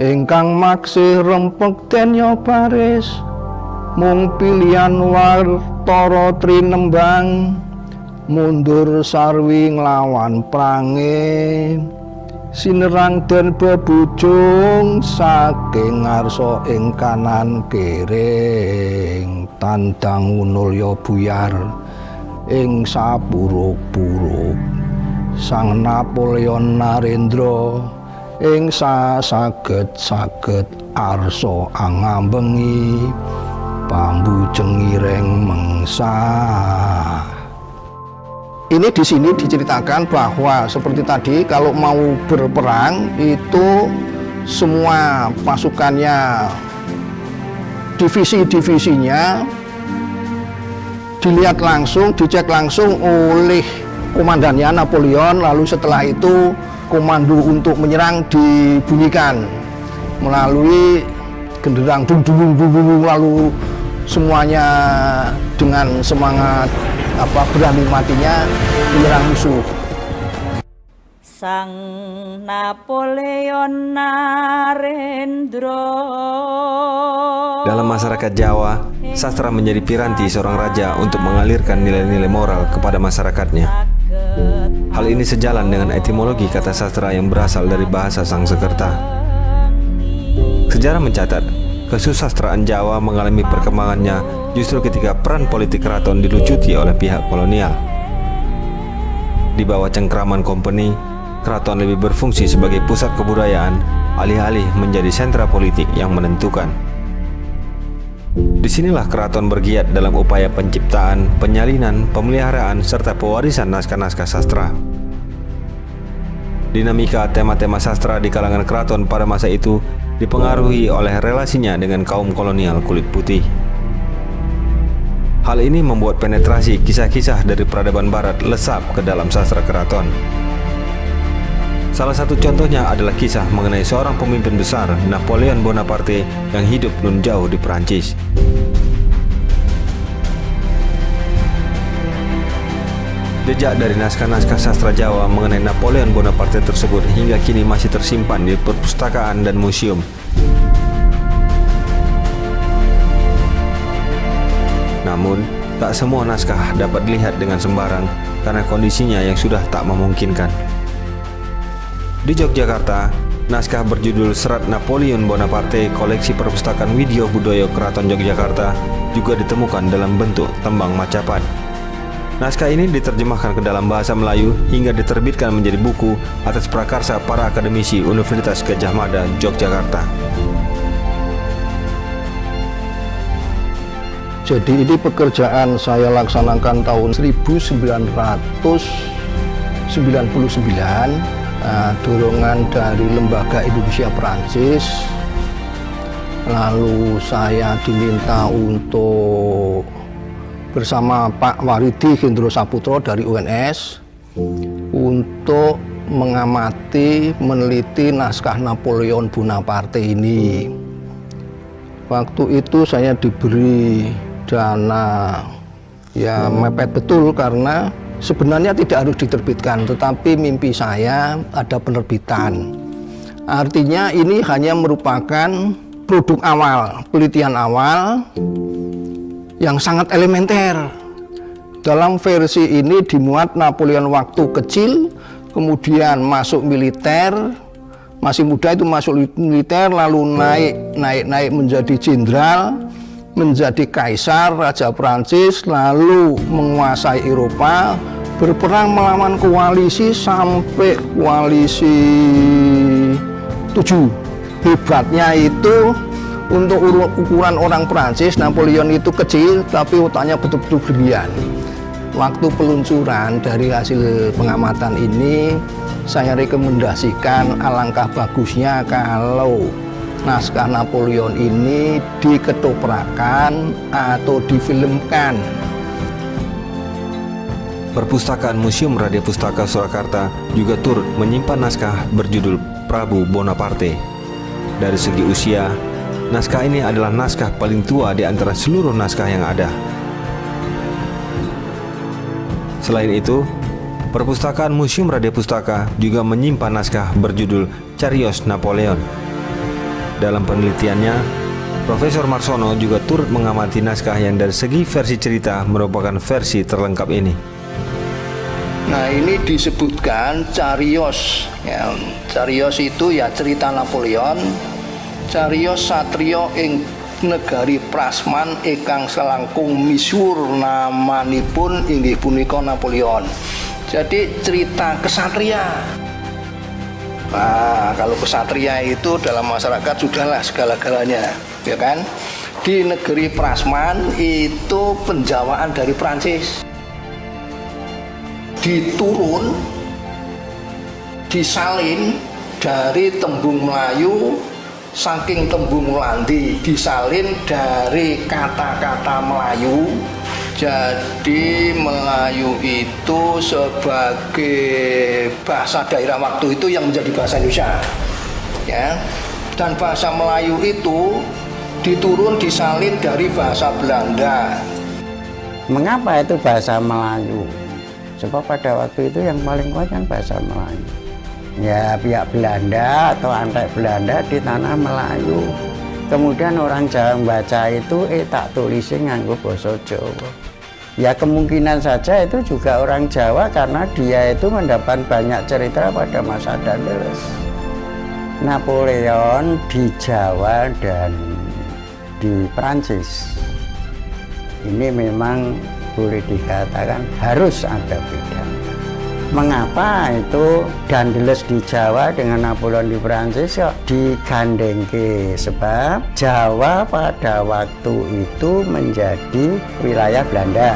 ingkang maksih rempeg denya baris mung pilihan wartara trinembang mundur sarwi nglawan prange sinerang den bebujung saking ngarsa ing kanan kiring tandang unulya buyar ing sapuruk-puruk Sang Napoleon Narendra ing saged-saged arsa angambengi bambu cengireng mengsah. Ini di sini diceritakan bahwa seperti tadi kalau mau berperang itu semua pasukannya, divisi-divisinya dilihat langsung, dicek langsung oleh komandannya Napoleon, lalu setelah itu komando untuk menyerang dibunyikan melalui genderang dung lalu semuanya dengan semangat berani matinya menyerang musuh. Sang Napoleon Narendra. Dalam masyarakat Jawa, sastra menjadi piranti seorang raja untuk mengalirkan nilai-nilai moral kepada masyarakatnya. Hal ini sejalan dengan etimologi kata sastra yang berasal dari bahasa Sangsekerta. Sejarah mencatat, kesusastraan Jawa mengalami perkembangannya justru ketika peran politik keraton dilucuti oleh pihak kolonial. Di bawah cengkraman kompeni, keraton lebih berfungsi sebagai pusat kebudayaan, alih-alih menjadi sentra politik yang menentukan. Disinilah keraton bergiat dalam upaya penciptaan, penyalinan, pemeliharaan, serta pewarisan naskah-naskah sastra. Dinamika tema-tema sastra di kalangan keraton pada masa itu dipengaruhi oleh relasinya dengan kaum kolonial kulit putih. Hal ini membuat penetrasi kisah-kisah dari peradaban barat lesap ke dalam sastra keraton. Salah satu contohnya adalah kisah mengenai seorang pemimpin besar, Napoleon Bonaparte, yang hidup nun jauh di Perancis. Jejak dari naskah-naskah sastra Jawa mengenai Napoleon Bonaparte tersebut hingga kini masih tersimpan di perpustakaan dan museum. Namun, tak semua naskah dapat dilihat dengan sembarang karena kondisinya yang sudah tak memungkinkan. Di Yogyakarta, naskah berjudul Serat Napoleon Bonaparte koleksi perpustakaan Widya Budaya Keraton Yogyakarta juga ditemukan dalam bentuk tembang macapat. Naskah ini diterjemahkan ke dalam bahasa Melayu hingga diterbitkan menjadi buku atas prakarsa para akademisi Universitas Gadjah Mada, Yogyakarta. Jadi ini pekerjaan saya laksanakan tahun 1999, dorongan dari Lembaga Indonesia Perancis. Lalu saya diminta untuk bersama Pak Waridi Hendro Saputro dari UNS untuk mengamati, meneliti naskah Napoleon Bonaparte ini. Waktu itu saya diberi dana ya mepet betul karena sebenarnya tidak harus diterbitkan, tetapi mimpi saya ada penerbitan. Artinya ini hanya merupakan produk awal, penelitian awal yang sangat elementer. Dalam versi ini dimuat Napoleon waktu kecil, kemudian masuk militer, masih muda itu masuk militer, lalu naik menjadi jenderal, menjadi kaisar, raja Prancis, lalu menguasai Eropa, berperang melawan koalisi sampai koalisi 7. Hebatnya itu untuk ukuran orang Prancis, Napoleon itu kecil tapi otaknya betul-betul brilian. Waktu peluncuran dari hasil pengamatan ini, saya rekomendasikan alangkah bagusnya kalau naskah Napoleon ini diketoprakan atau difilmkan. Perpustakaan Museum Radia Pustaka Surakarta juga turut menyimpan naskah berjudul Prabu Bonaparte. Dari segi usia, naskah ini adalah naskah paling tua di antara seluruh naskah yang ada. Selain itu, Perpustakaan Museum Radia Pustaka juga menyimpan naskah berjudul Cariyos Napoleon. Dalam penelitiannya, Profesor Marsono juga turut mengamati naskah yang dari segi versi cerita merupakan versi terlengkap ini. Nah, ini disebutkan cariyos. Ya, cariyos itu ya cerita Napoleon. Cariyos satrio ing negari Prasman ingkang selangkung misuwur namanipun inggih punika Napoleon. Jadi cerita kesatria. Nah, kalau kesatria itu dalam masyarakat sudahlah segala-galanya, ya kan? Di negeri Prasman itu penjawaan dari Prancis. Diturun, disalin dari tembung Melayu, saking tembung Landi, disalin dari kata-kata Melayu. Jadi Melayu itu sebagai bahasa daerah waktu itu yang menjadi bahasa Indonesia, ya. Dan bahasa Melayu itu diturun disalin dari bahasa Belanda. Mengapa itu bahasa Melayu? Sebab pada waktu itu yang paling kuat kan bahasa Melayu. Ya, pihak Belanda atau antek Belanda di tanah Melayu. Kemudian orang Jawa membaca itu tak tulisnya nganggo basa Jawa. Ya kemungkinan saja itu juga orang Jawa karena dia itu mendapat banyak cerita pada masa Daendels. Napoleon di Jawa dan di Prancis ini memang boleh dikatakan harus ada bedanya. Mengapa itu Daendels di Jawa dengan Napoleon di Prancis kok digandengke? Sebab Jawa pada waktu itu menjadi wilayah Belanda.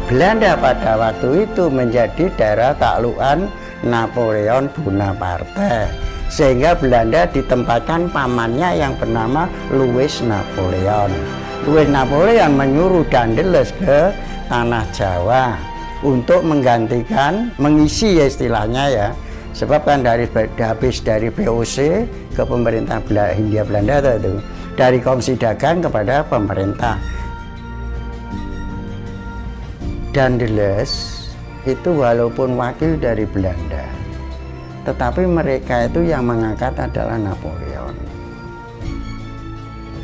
Belanda pada waktu itu menjadi daerah taklukan Napoleon Bonaparte. Sehingga Belanda ditempatkan pamannya yang bernama Louis Napoleon. Louis Napoleon menyuruh Daendels ke tanah Jawa untuk menggantikan, mengisi ya istilahnya ya, sebab kan habis dari VOC ke pemerintah Hindia Belanda itu, dari kongsi dagang kepada pemerintah. Daendels itu walaupun wakil dari Belanda, tetapi mereka itu yang mengangkat adalah Napoleon.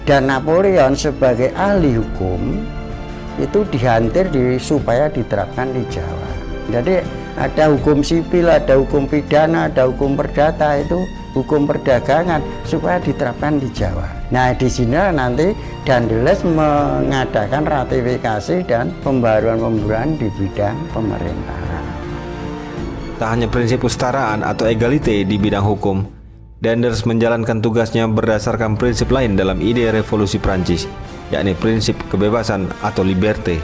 Dan Napoleon sebagai ahli hukum itu dihantir supaya diterapkan di Jawa. Jadi ada hukum sipil, ada hukum pidana, ada hukum perdata, itu hukum perdagangan supaya diterapkan di Jawa. Nah, di sini nanti Daendels mengadakan ratifikasi dan pembaruan-pembaruan di bidang pemerintahan. Tak hanya prinsip kesetaraan atau egalite di bidang hukum, Daendels menjalankan tugasnya berdasarkan prinsip lain dalam ide revolusi Prancis, yakni prinsip kebebasan atau liberté.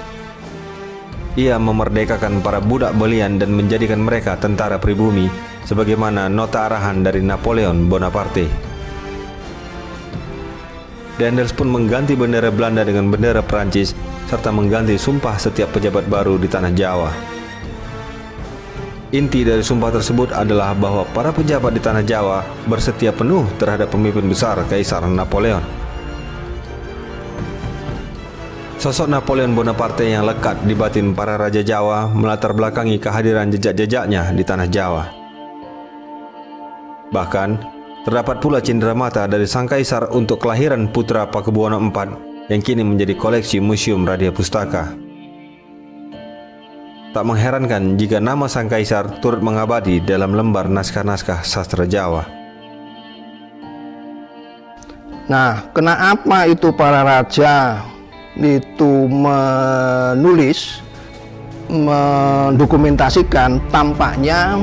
Ia memerdekakan para budak belian dan menjadikan mereka tentara pribumi, sebagaimana nota arahan dari Napoleon Bonaparte. Daendels pun mengganti bendera Belanda dengan bendera Prancis, serta mengganti sumpah setiap pejabat baru di tanah Jawa. Inti dari sumpah tersebut adalah bahwa para pejabat di tanah Jawa bersetia penuh terhadap pemimpin besar Kaisar Napoleon. Sosok Napoleon Bonaparte yang lekat di batin para raja Jawa melatar belakangi kehadiran jejak-jejaknya di tanah Jawa. Bahkan, terdapat pula cenderamata dari sang kaisar untuk kelahiran putra Pakubuwono IV yang kini menjadi koleksi Museum Radia Pustaka. Tak mengherankan jika nama sang kaisar turut mengabadi dalam lembar naskah-naskah sastra Jawa. Nah, kenapa itu para raja itu menulis, mendokumentasikan? Tampaknya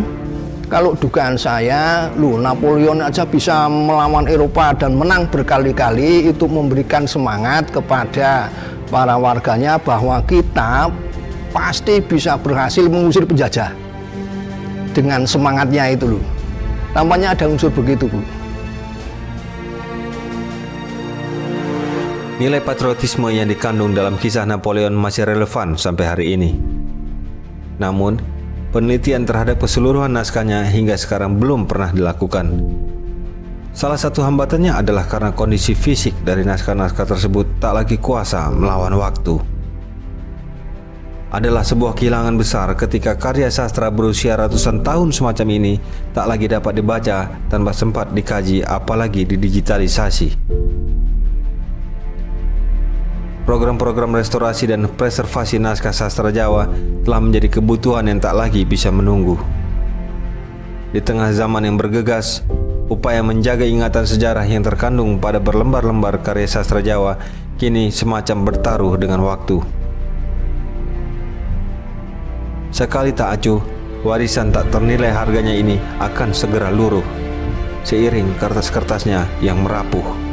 kalau dugaan saya, Napoleon aja bisa melawan Eropa dan menang berkali-kali, itu memberikan semangat kepada para warganya bahwa kita pasti bisa berhasil mengusir penjajah. Dengan semangatnya itu loh. Tampaknya ada unsur begitu, Bu. Nilai patriotisme yang dikandung dalam kisah Napoleon masih relevan sampai hari ini. Namun, penelitian terhadap keseluruhan naskahnya hingga sekarang belum pernah dilakukan. Salah satu hambatannya adalah karena kondisi fisik dari naskah-naskah tersebut tak lagi kuasa melawan waktu. Adalah sebuah kehilangan besar ketika karya sastra berusia ratusan tahun semacam ini tak lagi dapat dibaca tanpa sempat dikaji, apalagi didigitalisasi. Program-program restorasi dan preservasi naskah sastra Jawa telah menjadi kebutuhan yang tak lagi bisa menunggu. Di tengah zaman yang bergegas, upaya menjaga ingatan sejarah yang terkandung pada berlembar-lembar karya sastra Jawa kini semacam bertaruh dengan waktu. Sekali tak acuh, warisan tak ternilai harganya ini akan segera luruh seiring kertas-kertasnya yang merapuh.